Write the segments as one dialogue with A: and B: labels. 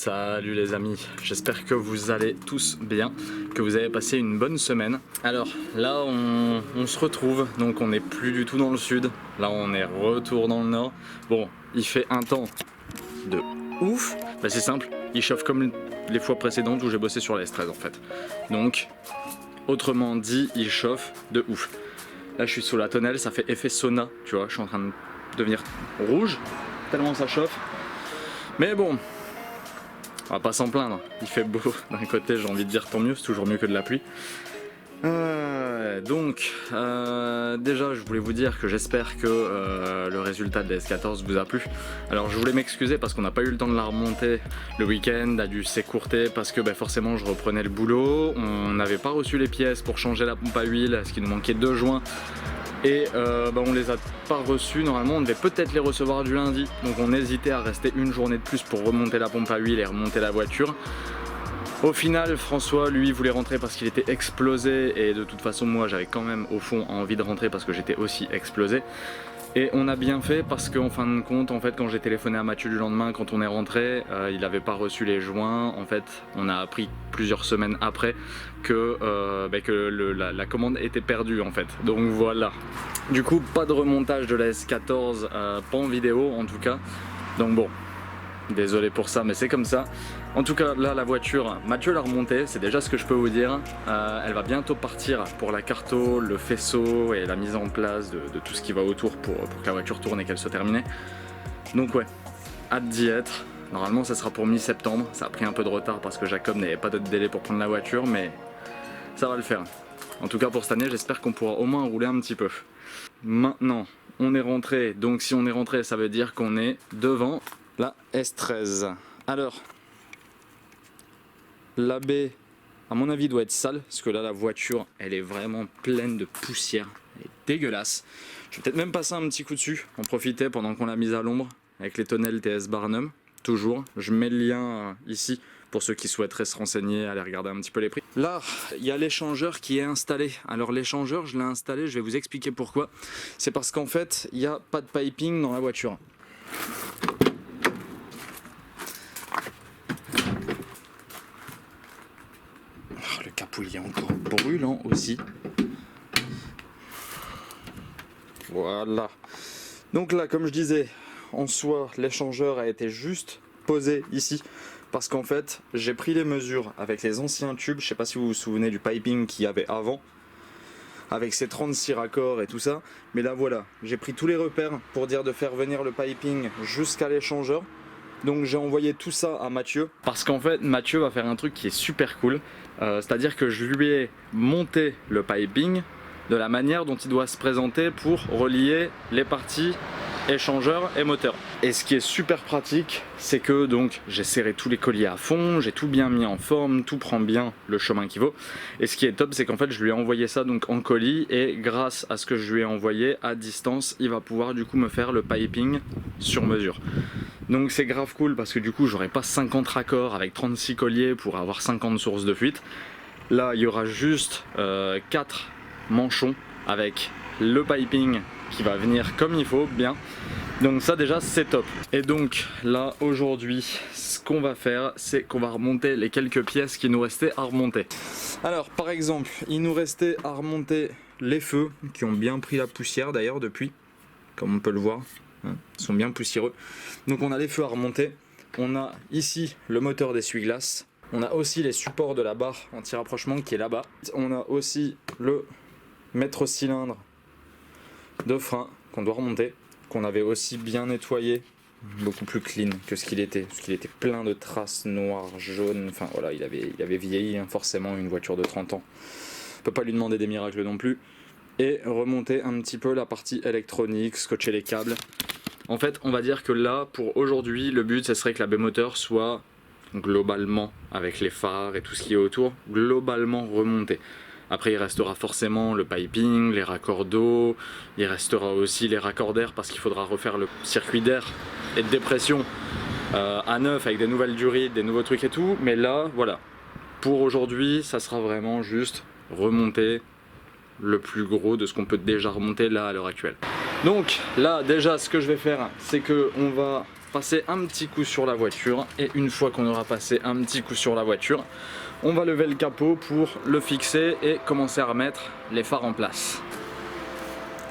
A: Salut les amis, j'espère que vous allez tous bien, que vous avez passé une bonne semaine. Alors là on se retrouve, donc on n'est plus du tout dans le sud, là on est retour dans le nord. Bon, il fait un temps de ouf, bah c'est simple, il chauffe comme les fois précédentes où j'ai bossé sur la S13 en fait. Donc autrement dit, il chauffe de ouf. Là je suis sous la tonnelle, ça fait effet sauna, tu vois, je suis en train de devenir rouge, tellement ça chauffe. Mais bon, on va pas s'en plaindre, il fait beau d'un côté, j'ai envie de dire tant mieux, c'est toujours mieux que de la pluie. Déjà je voulais vous dire que j'espère que le résultat de la S14 vous a plu. Alors je voulais m'excuser parce qu'on n'a pas eu le temps de la remonter, le week-end a dû s'écourter parce que forcément je reprenais le boulot, on n'avait pas reçu les pièces pour changer la pompe à huile, parce qu'il nous manquait 2 joints. Et on les a pas reçus, normalement on devait peut-être les recevoir du lundi, donc on hésitait à rester une journée de plus pour remonter la pompe à huile et remonter la voiture. Au final François lui voulait rentrer parce qu'il était explosé et de toute façon moi j'avais quand même au fond envie de rentrer parce que j'étais aussi explosé. Et on a bien fait parce qu'en fin de compte, en fait, quand j'ai téléphoné à Mathieu du lendemain, quand on est rentré, il n'avait pas reçu les joints. En fait, on a appris plusieurs semaines après que, la commande était perdue en fait. Donc voilà. Du coup, pas de remontage de la S14, pas en vidéo en tout cas. Donc bon, désolé pour ça, mais c'est comme ça. En tout cas, là, la voiture, Mathieu l'a remontée, c'est déjà ce que je peux vous dire. Elle va bientôt partir pour la carto, le faisceau et la mise en place de tout ce qui va autour pour que la voiture tourne et qu'elle soit terminée. Donc ouais, hâte d'y être. Normalement, ça sera pour mi-septembre. Ça a pris un peu de retard parce que Jacob n'avait pas d'autre délai pour prendre la voiture, mais ça va le faire. En tout cas, pour cette année, j'espère qu'on pourra au moins rouler un petit peu. Maintenant, on est rentré. Donc si on est rentré, ça veut dire qu'on est devant la S13. Alors, la baie, à mon avis, doit être sale, parce que là, la voiture, elle est vraiment pleine de poussière. Elle est dégueulasse. Je vais peut-être même passer un petit coup dessus, en profiter pendant qu'on l'a mise à l'ombre, avec les tonnelles TS Barnum, toujours. Je mets le lien ici, pour ceux qui souhaiteraient se renseigner, aller regarder un petit peu les prix. Là, il y a l'échangeur qui est installé. Alors l'échangeur, je l'ai installé, je vais vous expliquer pourquoi. C'est parce qu'en fait, il n'y a pas de piping dans la voiture. Le capot il est encore brûlant aussi. Voilà. Donc là, comme je disais, en soi, l'échangeur a été juste posé ici. Parce qu'en fait, j'ai pris les mesures avec les anciens tubes. Je sais pas si vous vous souvenez du piping qu'il y avait avant. Avec ses 36 raccords et tout ça. Mais là voilà, j'ai pris tous les repères pour dire de faire venir le piping jusqu'à l'échangeur. Donc j'ai envoyé tout ça à Mathieu. Parce qu'en fait, Mathieu va faire un truc qui est super cool. C'est-à-dire que je lui ai monté le piping de la manière dont il doit se présenter pour relier les parties échangeur et moteur. Et ce qui est super pratique, c'est que donc j'ai serré tous les colliers à fond, j'ai tout bien mis en forme, tout prend bien le chemin qu'il vaut. Et ce qui est top, c'est qu'en fait je lui ai envoyé ça donc en colis et grâce à ce que je lui ai envoyé à distance, il va pouvoir du coup me faire le piping sur mesure. Donc c'est grave cool parce que du coup j'aurai pas 50 raccords avec 36 colliers pour avoir 50 sources de fuite. Là il y aura juste 4 manchons avec le piping qui va venir comme il faut, bien. Donc ça déjà c'est top. Et donc là aujourd'hui ce qu'on va faire, c'est qu'on va remonter les quelques pièces qui nous restaient à remonter. Alors par exemple, il nous restait à remonter les feux qui ont bien pris la poussière d'ailleurs depuis, comme on peut le voir, hein, ils sont bien poussiéreux. Donc on a les feux à remonter, on a ici le moteur d'essuie-glace, on a aussi les supports de la barre anti-rapprochement qui est là-bas, on a aussi le mètre-cylindre de frein qu'on doit remonter, qu'on avait aussi bien nettoyé, beaucoup plus clean que ce qu'il était, parce qu'il était plein de traces noires, jaunes, enfin voilà, il avait vieilli, hein, forcément une voiture de 30 ans. On peut pas lui demander des miracles non plus. Et remonter un petit peu la partie électronique, scotcher les câbles. En fait, on va dire que là, pour aujourd'hui, le but, ce serait que la baie moteur soit globalement, avec les phares et tout ce qui est autour, globalement remontée. Après il restera forcément le piping, les raccords d'eau, il restera aussi les raccords d'air parce qu'il faudra refaire le circuit d'air et de dépression à neuf avec des nouvelles durites, des nouveaux trucs et tout. Mais là, voilà, pour aujourd'hui, ça sera vraiment juste remonter le plus gros de ce qu'on peut déjà remonter là à l'heure actuelle. Donc là déjà ce que je vais faire, c'est que on va passer un petit coup sur la voiture et une fois qu'on aura passé un petit coup sur la voiture, on va lever le capot pour le fixer et commencer à remettre les phares en place.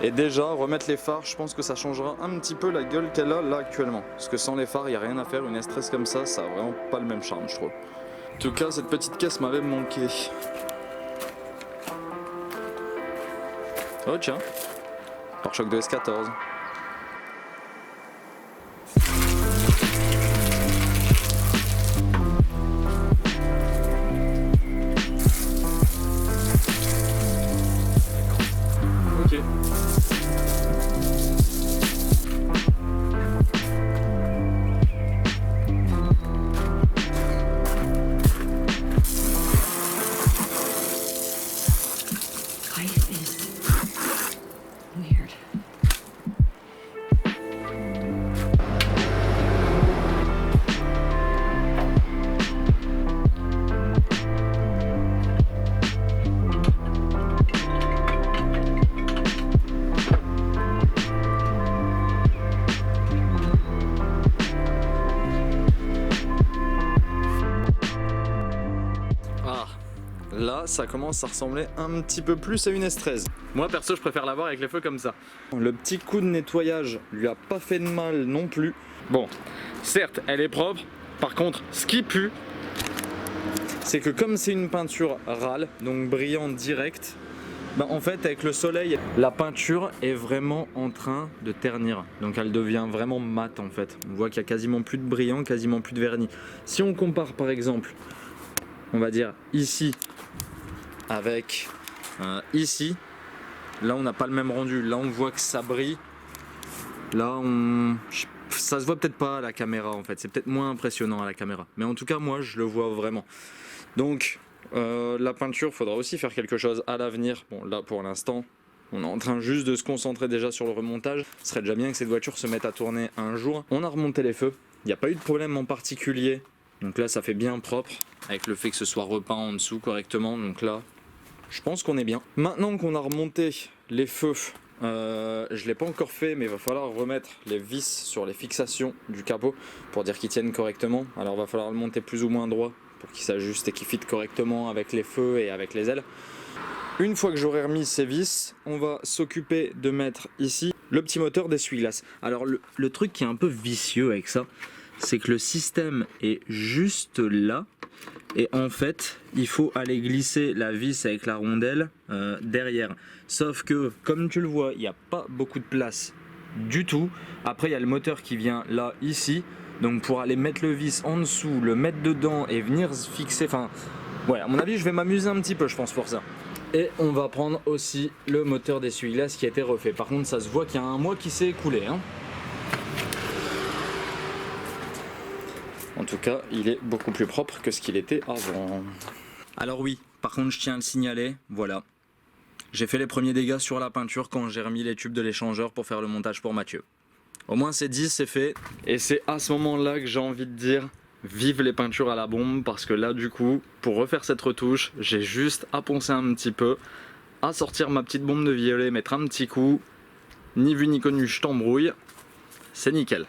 A: Et déjà, remettre les phares, je pense que ça changera un petit peu la gueule qu'elle a là actuellement. Parce que sans les phares, il n'y a rien à faire. Une S13 comme ça, ça a vraiment pas le même charme, je trouve. En tout cas, cette petite caisse m'avait manqué. Oh tiens, pare-choc de S14. Ok.
B: Life is weird.
A: Ah, là ça commence à ressembler un petit peu plus à une S13. Moi perso je préfère l'avoir avec les feux comme ça. Le petit coup de nettoyage lui a pas fait de mal non plus. Bon, certes elle est propre, par contre ce qui pue, c'est que comme c'est une peinture râle, donc brillant direct, bah en fait avec le soleil, la peinture est vraiment en train de ternir. Donc elle devient vraiment mate en fait. On voit qu'il y a quasiment plus de brillant, quasiment plus de vernis. Si on compare par exemple, on va dire ici avec ici, là on n'a pas le même rendu. Là on voit que ça brille. Là ça se voit peut-être pas à la caméra en fait. C'est peut-être moins impressionnant à la caméra. Mais en tout cas moi je le vois vraiment. Donc la peinture, faudra aussi faire quelque chose à l'avenir. Bon là pour l'instant on est en train juste de se concentrer déjà sur le remontage. Ce serait déjà bien que cette voiture se mette à tourner un jour. On a remonté les feux. Il n'y a pas eu de problème en particulier. Donc là ça fait bien propre avec le fait que ce soit repeint en dessous correctement. Donc là je pense qu'on est bien. Maintenant qu'on a remonté les feux, je ne l'ai pas encore fait mais il va falloir remettre les vis sur les fixations du capot pour dire qu'ils tiennent correctement. Alors il va falloir le monter plus ou moins droit pour qu'il s'ajuste et qu'il fitte correctement avec les feux et avec les ailes. Une fois que j'aurai remis ces vis, on va s'occuper de mettre ici le petit moteur d'essuie-glace. Alors le truc qui est un peu vicieux avec ça, c'est que le système est juste là et en fait il faut aller glisser la vis avec la rondelle derrière. Sauf que comme tu le vois, il n'y a pas beaucoup de place du tout. Après il y a le moteur qui vient là ici, donc pour aller mettre le vis en dessous, le mettre dedans et venir fixer, enfin ouais, à mon avis je vais m'amuser un petit peu je pense pour ça. Et on va prendre aussi le moteur d'essuie-glace qui a été refait. Par contre ça se voit qu'il y a un mois qui s'est écoulé hein. En tout cas, il est beaucoup plus propre que ce qu'il était avant. Alors oui, par contre, je tiens à le signaler, voilà. J'ai fait les premiers dégâts sur la peinture quand j'ai remis les tubes de l'échangeur pour faire le montage pour Mathieu. Au moins c'est dit, c'est fait. Et c'est à ce moment-là que j'ai envie de dire, vive les peintures à la bombe, parce que là du coup, pour refaire cette retouche, j'ai juste à poncer un petit peu, à sortir ma petite bombe de violet, mettre un petit coup, ni vu ni connu, je t'embrouille, c'est nickel.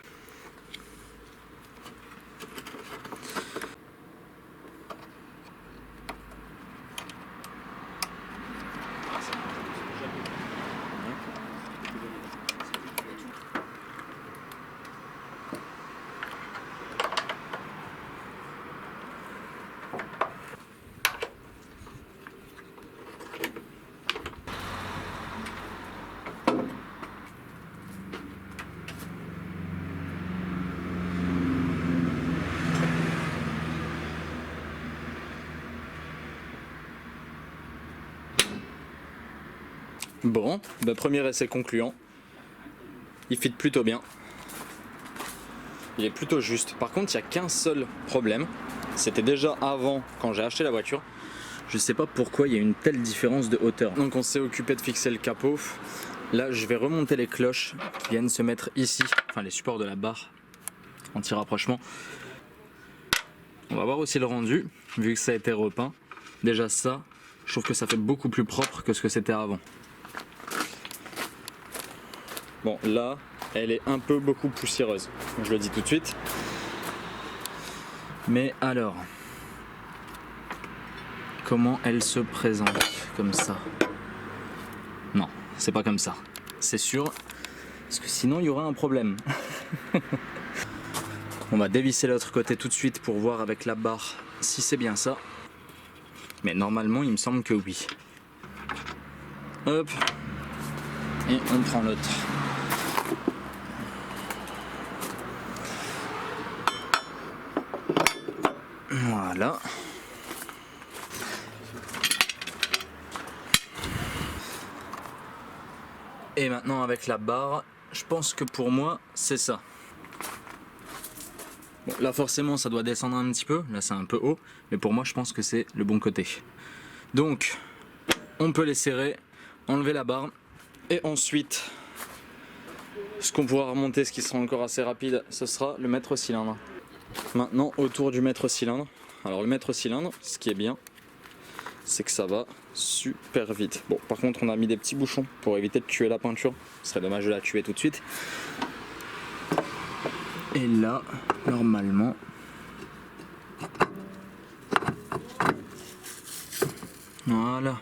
A: Bon, bah premier essai concluant. Il fit plutôt bien. Il est plutôt juste. Par contre, il n'y a qu'un seul problème. C'était déjà avant, quand j'ai acheté la voiture. Je sais pas pourquoi il y a une telle différence de hauteur. Donc on s'est occupé de fixer le capot. Là, je vais remonter les cloches qui viennent se mettre ici. Enfin, les supports de la barre anti-rapprochement. On va voir aussi le rendu, vu que ça a été repeint. Déjà ça, je trouve que ça fait beaucoup plus propre que ce que c'était avant. Bon, là, elle est un peu beaucoup poussiéreuse, je le dis tout de suite. Mais alors, comment elle se présente comme ça? Non, c'est pas comme ça, c'est sûr, parce que sinon il y aura un problème. On va dévisser l'autre côté tout de suite pour voir avec la barre si c'est bien ça. Mais normalement il me semble que oui. Hop, et on prend l'autre. Voilà. Et maintenant avec la barre, je pense que pour moi c'est ça. Bon, là forcément ça doit descendre un petit peu, là c'est un peu haut, mais pour moi je pense que c'est le bon côté. Donc on peut les serrer, enlever la barre, et ensuite ce qu'on pourra remonter, ce qui sera encore assez rapide, ce sera le mètre cylindre. Maintenant autour du mètre cylindre. Alors le mètre cylindre, ce qui est bien, c'est que ça va super vite. Bon, par contre on a mis des petits bouchons pour éviter de tuer la peinture, ce serait dommage de la tuer tout de suite. Et là, normalement, voilà,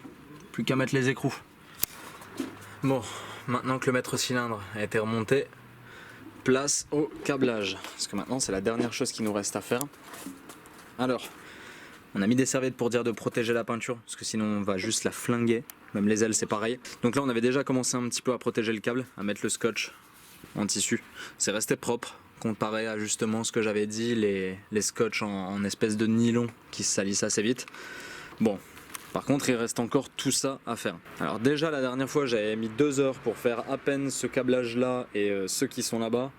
A: plus qu'à mettre les écrous. Bon, maintenant que le mètre cylindre a été remonté, place au câblage, parce que maintenant c'est la dernière chose qui nous reste à faire. Alors, on a mis des serviettes pour dire de protéger la peinture, parce que sinon on va juste la flinguer, même les ailes c'est pareil. Donc là on avait déjà commencé un petit peu à protéger le câble, à mettre le scotch en tissu, c'est resté propre, comparé à justement ce que j'avais dit, les scotch en espèce de nylon qui se salissent assez vite. Bon, par contre il reste encore tout ça à faire. Alors déjà la dernière fois j'avais mis 2 heures pour faire à peine ce câblage là et ceux qui sont là-bas.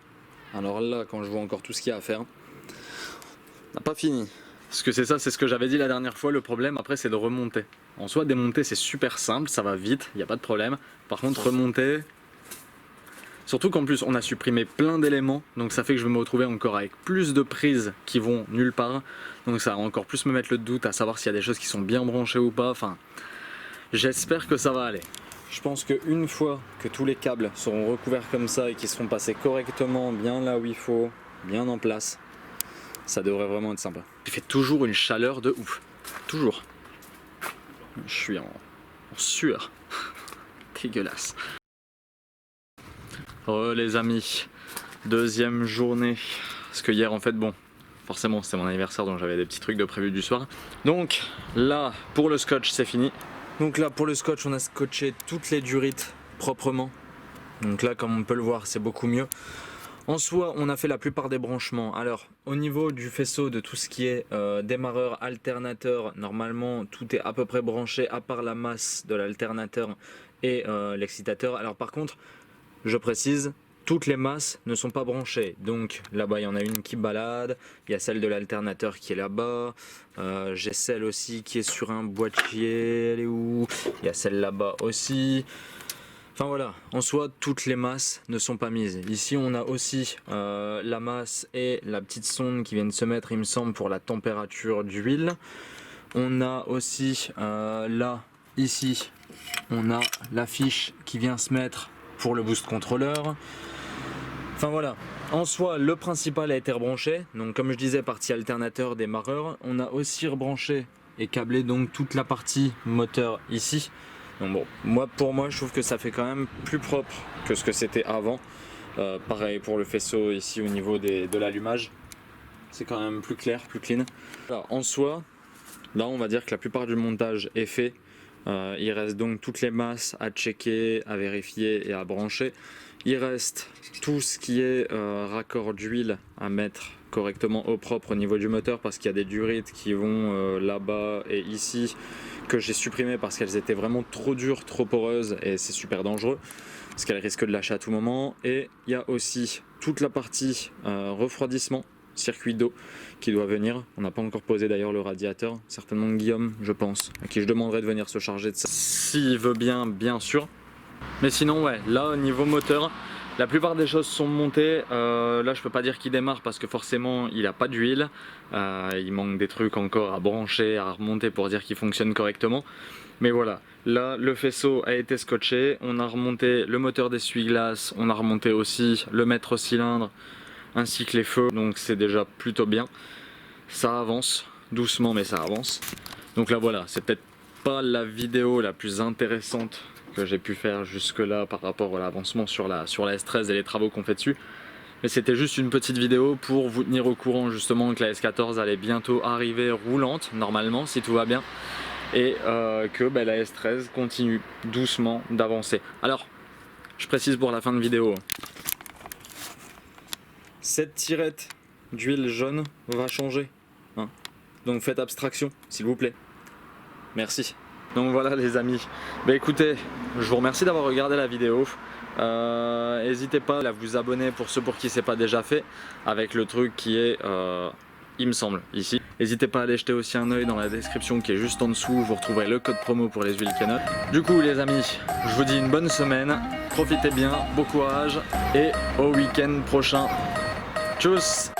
A: Alors là quand je vois encore tout ce qu'il y a à faire, on n'a pas fini. Parce que c'est ça, c'est ce que j'avais dit la dernière fois, le problème après c'est de remonter. En soi démonter c'est super simple, ça va vite, il n'y a pas de problème. Par contre remonter, surtout qu'en plus on a supprimé plein d'éléments, donc ça fait que je vais me retrouver encore avec plus de prises qui vont nulle part. Donc ça va encore plus me mettre le doute à savoir s'il y a des choses qui sont bien branchées ou pas, enfin j'espère que ça va aller. Je pense qu'une fois que tous les câbles seront recouverts comme ça et qu'ils seront passés correctement, bien là où il faut, bien en place, ça devrait vraiment être sympa. Il fait toujours une chaleur de ouf. Toujours. Je suis en sueur. Dégueulasse. Oh les amis. Deuxième journée. Parce que hier en fait bon. Forcément c'était mon anniversaire donc j'avais des petits trucs de prévu du soir. Donc là pour le scotch c'est fini. Donc là pour le scotch on a scotché toutes les durites proprement. Donc là comme on peut le voir c'est beaucoup mieux. En soi, on a fait la plupart des branchements. Alors, au niveau du faisceau de tout ce qui est démarreur, alternateur, normalement, tout est à peu près branché à part la masse de l'alternateur et l'excitateur. Alors par contre, je précise, toutes les masses ne sont pas branchées. Donc là-bas, il y en a une qui balade, il y a celle de l'alternateur qui est là-bas, j'ai celle aussi qui est sur un boîtier, elle est où? Il y a celle là-bas aussi. Enfin voilà, en soi toutes les masses ne sont pas mises. Ici on a aussi la masse et la petite sonde qui viennent se mettre il me semble pour la température d'huile. On a aussi là, ici, on a la fiche qui vient se mettre pour le boost contrôleur. Enfin voilà, en soi le principal a été rebranché. Donc comme je disais partie alternateur, démarreur. On a aussi rebranché et câblé donc toute la partie moteur ici. Donc bon, pour moi je trouve que ça fait quand même plus propre que ce que c'était avant. Pareil pour le faisceau ici au niveau de l'allumage. C'est quand même plus clair, plus clean. Alors en soi, là on va dire que la plupart du montage est fait. Il reste donc toutes les masses à checker, à vérifier et à brancher. Il reste tout ce qui est raccord d'huile à mettre correctement au propre au niveau du moteur parce qu'il y a des durites qui vont là-bas et ici que j'ai supprimé parce qu'elles étaient vraiment trop dures, trop poreuses et c'est super dangereux parce qu'elles risquent de lâcher à tout moment. Et il y a aussi toute la partie refroidissement, circuit d'eau qui doit venir. On n'a pas encore posé d'ailleurs le radiateur, certainement Guillaume je pense, à qui je demanderai de venir se charger de ça s'il veut bien, bien sûr. Mais sinon ouais, là au niveau moteur, La plupart des choses sont montées. Là je peux pas dire qu'il démarre parce que forcément il a pas d'huile. Il manque des trucs encore à brancher, à remonter pour dire qu'il fonctionne correctement. Mais voilà, là le faisceau a été scotché. On a remonté le moteur d'essuie-glace. On a remonté aussi le maître cylindre ainsi que les feux. Donc c'est déjà plutôt bien. Ça avance, doucement mais ça avance. Donc là voilà, c'est peut-être pas la vidéo la plus intéressante que j'ai pu faire jusque là par rapport à l'avancement sur la S13 et les travaux qu'on fait dessus, mais c'était juste une petite vidéo pour vous tenir au courant justement que la S14 allait bientôt arriver roulante normalement si tout va bien, et que la S13 continue doucement d'avancer. Alors je précise pour la fin de vidéo, cette tirette d'huile jaune va changer, hein. Donc faites abstraction s'il vous plaît, merci. Donc voilà les amis, écoutez, je vous remercie d'avoir regardé la vidéo. N'hésitez pas à vous abonner pour ceux pour qui c'est pas déjà fait, avec le truc qui est, il me semble, ici. N'hésitez pas à aller jeter aussi un oeil dans la description qui est juste en dessous, vous retrouverez le code promo pour les huiles Kenneth. Du coup les amis, je vous dis une bonne semaine, profitez bien, bon courage et au week-end prochain. Tchuss!